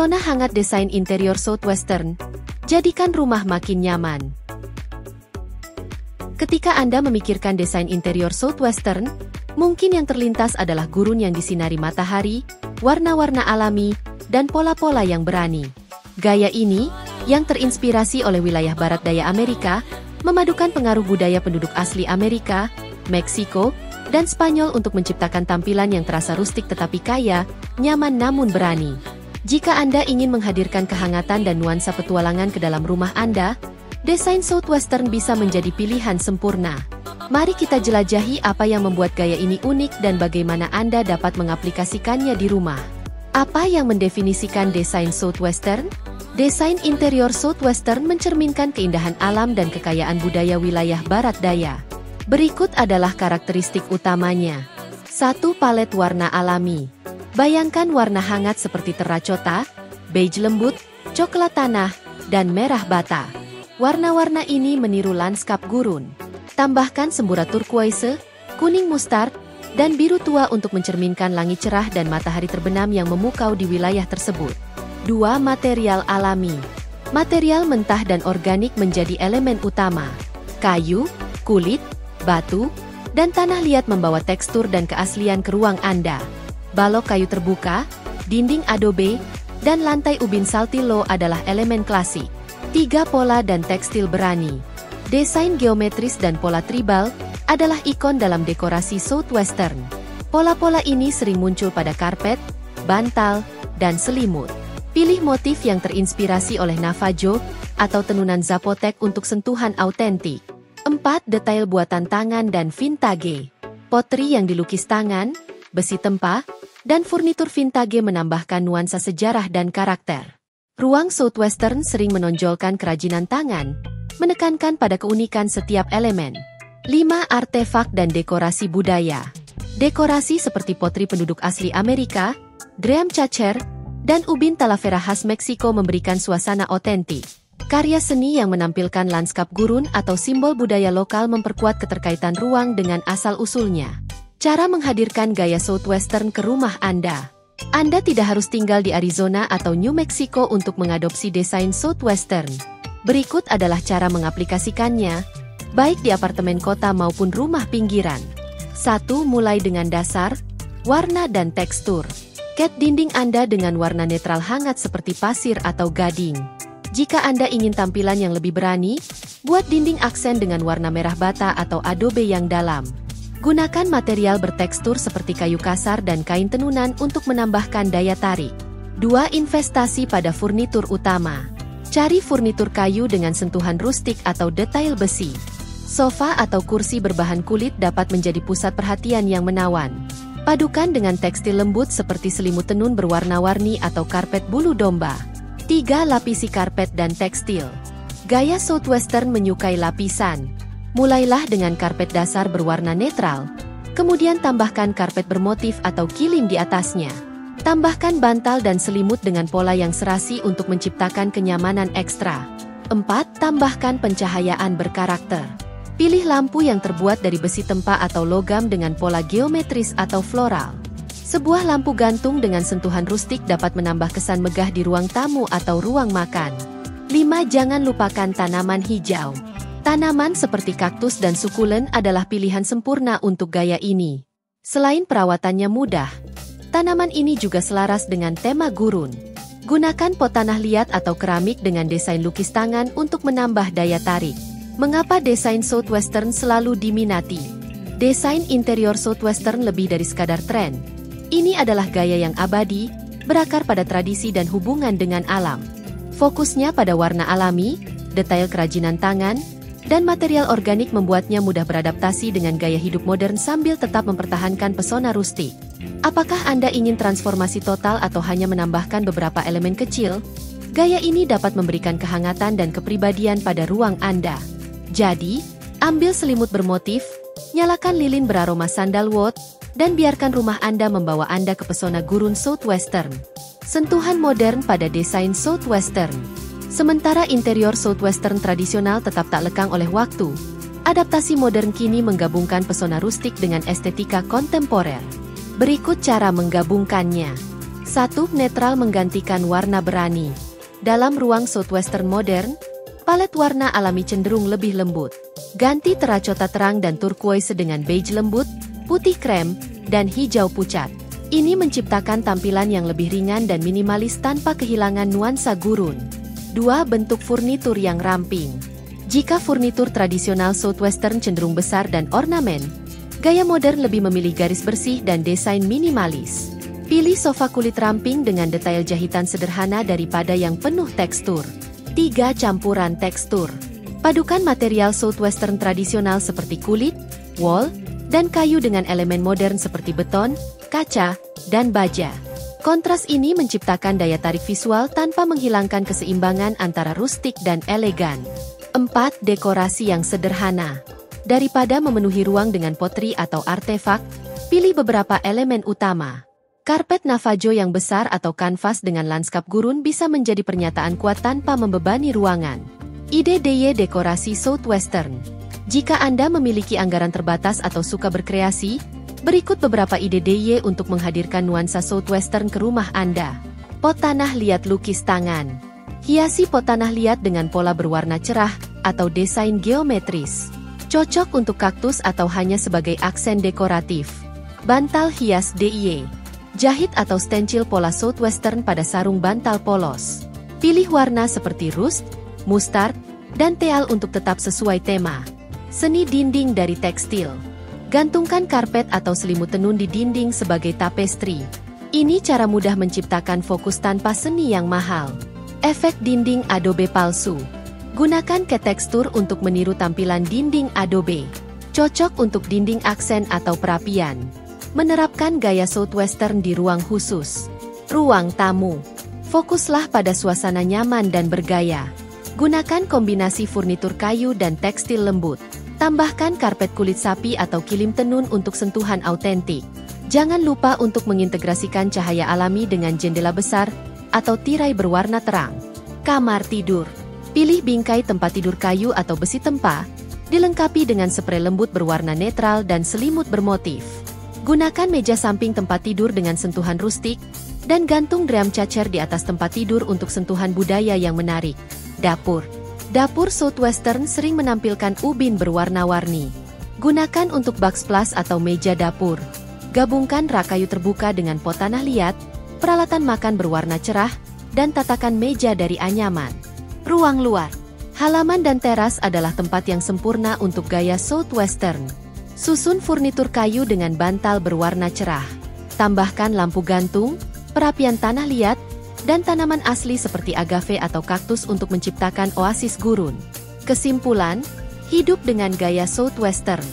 Pesona hangat desain interior Southwestern, jadikan rumah makin nyaman. Ketika Anda memikirkan desain interior Southwestern, mungkin yang terlintas adalah gurun yang disinari matahari, warna-warna alami, dan pola-pola yang berani. Gaya ini, yang terinspirasi oleh wilayah barat daya Amerika, memadukan pengaruh budaya penduduk asli Amerika, Meksiko, dan Spanyol untuk menciptakan tampilan yang terasa rustik tetapi kaya, nyaman namun berani. Jika Anda ingin menghadirkan kehangatan dan nuansa petualangan ke dalam rumah Anda, desain Southwestern bisa menjadi pilihan sempurna. Mari kita jelajahi apa yang membuat gaya ini unik dan bagaimana Anda dapat mengaplikasikannya di rumah. Apa yang mendefinisikan desain Southwestern? Desain interior Southwestern mencerminkan keindahan alam dan kekayaan budaya wilayah barat daya. Berikut adalah karakteristik utamanya. 1. Palet warna alami. Bayangkan warna hangat seperti terracota, beige lembut, coklat tanah, dan merah bata. Warna-warna ini meniru lanskap gurun. Tambahkan semburat turquoise, kuning mustard, dan biru tua untuk mencerminkan langit cerah dan matahari terbenam yang memukau di wilayah tersebut. 2. Material alami. Material mentah dan organik menjadi elemen utama. Kayu, kulit, batu, dan tanah liat membawa tekstur dan keaslian ke ruang Anda. Balok kayu terbuka, dinding adobe, dan lantai ubin saltillo adalah elemen klasik. 3. Pola dan tekstil berani. Desain geometris dan pola tribal adalah ikon dalam dekorasi Southwestern. Pola-pola ini sering muncul pada karpet, bantal, dan selimut. Pilih motif yang terinspirasi oleh Navajo atau tenunan Zapotec untuk sentuhan autentik. 4. Detail buatan tangan dan vintage. Potri yang dilukis tangan, besi tempa, dan furnitur vintage menambahkan nuansa sejarah dan karakter. Ruang Southwestern sering menonjolkan kerajinan tangan, menekankan pada keunikan setiap elemen. 5. Artefak dan dekorasi budaya. Dekorasi seperti potri penduduk asli Amerika, Graham Chacher, dan ubin Talavera khas Meksiko memberikan suasana otentik. Karya seni yang menampilkan lanskap gurun atau simbol budaya lokal memperkuat keterkaitan ruang dengan asal-usulnya. Cara menghadirkan gaya Southwestern ke rumah Anda. Anda tidak harus tinggal di Arizona atau New Mexico untuk mengadopsi desain Southwestern. Berikut adalah cara mengaplikasikannya, baik di apartemen kota maupun rumah pinggiran. 1. Mulai dengan dasar, warna dan tekstur. Cat dinding Anda dengan warna netral hangat seperti pasir atau gading. Jika Anda ingin tampilan yang lebih berani, buat dinding aksen dengan warna merah bata atau adobe yang dalam. Gunakan material bertekstur seperti kayu kasar dan kain tenunan untuk menambahkan daya tarik. 2. Investasi pada furnitur utama. Cari furnitur kayu dengan sentuhan rustik atau detail besi. Sofa atau kursi berbahan kulit dapat menjadi pusat perhatian yang menawan. Padukan dengan tekstil lembut seperti selimut tenun berwarna-warni atau karpet bulu domba. 3. Lapisi karpet dan tekstil. Gaya Southwestern menyukai lapisan. Mulailah dengan karpet dasar berwarna netral, kemudian tambahkan karpet bermotif atau kilim di atasnya. Tambahkan bantal dan selimut dengan pola yang serasi untuk menciptakan kenyamanan ekstra. 4. Tambahkan pencahayaan berkarakter. Pilih lampu yang terbuat dari besi tempa atau logam dengan pola geometris atau floral. Sebuah lampu gantung dengan sentuhan rustik dapat menambah kesan megah di ruang tamu atau ruang makan. 5. Jangan lupakan tanaman hijau. Tanaman seperti kaktus dan sukulen adalah pilihan sempurna untuk gaya ini. Selain perawatannya mudah, tanaman ini juga selaras dengan tema gurun. Gunakan pot tanah liat atau keramik dengan desain lukis tangan untuk menambah daya tarik. Mengapa desain Southwestern selalu diminati? Desain interior Southwestern lebih dari sekadar tren. Ini adalah gaya yang abadi, berakar pada tradisi dan hubungan dengan alam. Fokusnya pada warna alami, detail kerajinan tangan, dan material organik membuatnya mudah beradaptasi dengan gaya hidup modern sambil tetap mempertahankan pesona rustik. Apakah Anda ingin transformasi total atau hanya menambahkan beberapa elemen kecil? Gaya ini dapat memberikan kehangatan dan kepribadian pada ruang Anda. Jadi, ambil selimut bermotif, nyalakan lilin beraroma sandalwood, dan biarkan rumah Anda membawa Anda ke pesona gurun Southwestern. Sentuhan modern pada desain Southwestern. Sementara interior Southwestern tradisional tetap tak lekang oleh waktu, adaptasi modern kini menggabungkan pesona rustik dengan estetika kontemporer. Berikut cara menggabungkannya. 1. 1. Netral menggantikan warna berani. Dalam ruang Southwestern modern, palet warna alami cenderung lebih lembut. Ganti terakota terang dan turquoise dengan beige lembut, putih krem, dan hijau pucat. Ini menciptakan tampilan yang lebih ringan dan minimalis tanpa kehilangan nuansa gurun. 2. Bentuk furnitur yang ramping. Jika furnitur tradisional Southwestern cenderung besar dan ornamen, gaya modern lebih memilih garis bersih dan desain minimalis. Pilih sofa kulit ramping dengan detail jahitan sederhana daripada yang penuh tekstur. 3. Campuran tekstur. Padukan material Southwestern tradisional seperti kulit, wol, dan kayu dengan elemen modern seperti beton, kaca, dan baja. Kontras ini menciptakan daya tarik visual tanpa menghilangkan keseimbangan antara rustik dan elegan. 4. Dekorasi yang sederhana. Daripada memenuhi ruang dengan potri atau artefak, pilih beberapa elemen utama. Karpet Navajo yang besar atau kanvas dengan lanskap gurun bisa menjadi pernyataan kuat tanpa membebani ruangan. Ide DIY dekorasi Southwestern. Jika Anda memiliki anggaran terbatas atau suka berkreasi, berikut beberapa ide DIY untuk menghadirkan nuansa Southwestern ke rumah Anda. Pot tanah liat lukis tangan. Hiasi pot tanah liat dengan pola berwarna cerah atau desain geometris. Cocok untuk kaktus atau hanya sebagai aksen dekoratif. Bantal hias DIY. Jahit atau stencil pola Southwestern pada sarung bantal polos. Pilih warna seperti rust, mustard, dan teal untuk tetap sesuai tema. Seni dinding dari tekstil. Gantungkan karpet atau selimut tenun di dinding sebagai tapestri. Ini cara mudah menciptakan fokus tanpa seni yang mahal. Efek dinding adobe palsu. Gunakan cat tekstur untuk meniru tampilan dinding adobe. Cocok untuk dinding aksen atau perapian. Menerapkan gaya Southwestern di ruang khusus. Ruang tamu. Fokuslah pada suasana nyaman dan bergaya. Gunakan kombinasi furnitur kayu dan tekstil lembut. Tambahkan karpet kulit sapi atau kilim tenun untuk sentuhan autentik. Jangan lupa untuk mengintegrasikan cahaya alami dengan jendela besar atau tirai berwarna terang. Kamar tidur. Pilih bingkai tempat tidur kayu atau besi tempa, dilengkapi dengan sprei lembut berwarna netral dan selimut bermotif. Gunakan meja samping tempat tidur dengan sentuhan rustik, dan gantung drum chair di atas tempat tidur untuk sentuhan budaya yang menarik. Dapur. Dapur Southwestern sering menampilkan ubin berwarna-warni. Gunakan untuk backsplash atau meja dapur. Gabungkan rak kayu terbuka dengan pot tanah liat, peralatan makan berwarna cerah, dan tatakan meja dari anyaman. Ruang luar. Halaman dan teras adalah tempat yang sempurna untuk gaya Southwestern. Susun furnitur kayu dengan bantal berwarna cerah. Tambahkan lampu gantung, perapian tanah liat, dan tanaman asli seperti agave atau kaktus untuk menciptakan oasis gurun. Kesimpulan, hidup dengan gaya Southwestern.